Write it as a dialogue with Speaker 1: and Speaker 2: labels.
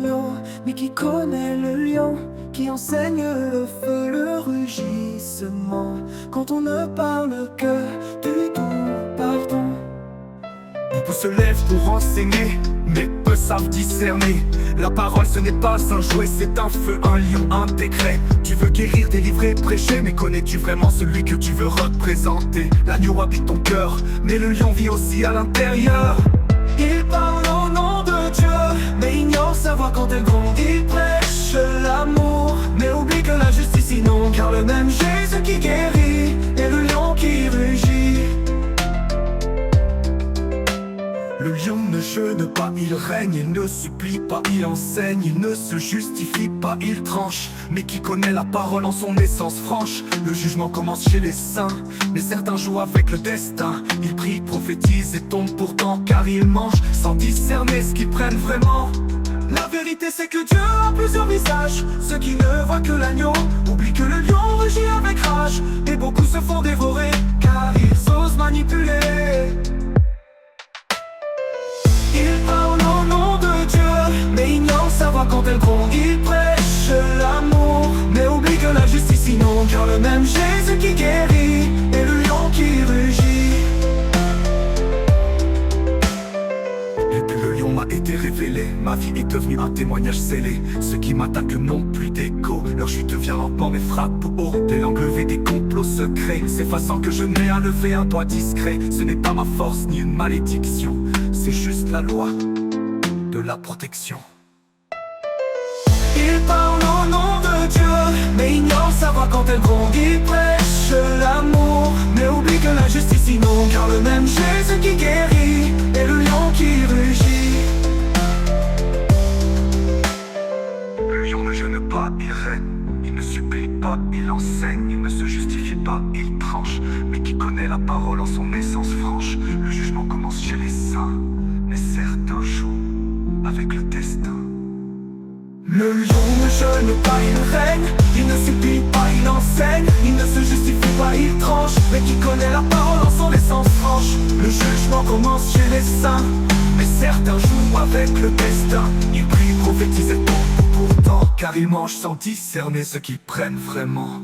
Speaker 1: l'eau, mais qui connaît le lion, qui enseigne le feu, le rugissement, quand on ne parle que du doux pardon.
Speaker 2: Beaucoup se lèvent pour enseigner, mais peu savent discerner. La parole ce n'est pas un jouet, c'est un feu, un lion, un décret. Tu veux guérir, délivrer, prêcher, mais connais-tu vraiment celui que tu veux représenter? L'agneau habite ton cœur, mais le lion vit aussi à l'intérieur.
Speaker 1: Il parle au nom de Dieu, mais ignore sa voix quand elle gronde. Il prêche l'amour, mais oublie que la justice inonde. Car le même Jésus qui guérit est le lion qui rugit.
Speaker 2: Le lion ne jeûne pas, il règne, il ne supplie pas, il enseigne, il ne se justifie pas, il tranche. Mais qui connaît la parole en son essence franche? Le jugement commence chez les saints, mais certains jouent avec le destin. Ils prient, prophétisent et tombent pourtant, car ils mangent sans discerner ce qu'ils prennent vraiment.
Speaker 1: La vérité c'est que Dieu a plusieurs visages. Ceux qui ne voient que l'agneau oublient que le lion rugit avec rage. Et beaucoup se font dévorer, car ils osent manipuler. Il parle au nom de Dieu, mais ignore sa voix quand elle gronde. Il prêche l'amour, mais oublie que la justice inonde. Car le même Jésus qui guérit est le lion qui rugit.
Speaker 2: Et puis le lion m'a été révélé, ma vie est devenue un témoignage scellé. Ceux qui m'attaquent n'ont plus d'écho, leur chute vient lentement mais frappe haut. Des langues levées, des complots secrets, s'effaçant que je n'ai à lever un doigt discret. Ce n'est pas ma force ni une malédiction, c'est juste la loi de la protection.
Speaker 1: Il parle au nom de Dieu, mais ignore sa voix quand elle gronde. Il prêche l'amour, mais oublie que la justice inonde. Car le même Jésus qui guérit est le lion qui rugit.
Speaker 2: Le lion ne jeûne pas, il règne, il ne supplie pas, il enseigne, il ne se justifie pas, il tranche. Mais qui connaît la parole en son essence franche? Le jugement commence chez les saints, mais certains jouent avec le destin.
Speaker 1: Le lion ne jeûne pas, il règne, il ne supplie pas, il enseigne, il ne se justifie pas, il tranche. Mais qui connaît la parole en son essence franche? Le jugement commence chez les saints, mais certains jouent avec le destin. Ils prient, prophétisent et tombent pourtant, car ils mangent sans discerner ce qu'ils prennent vraiment.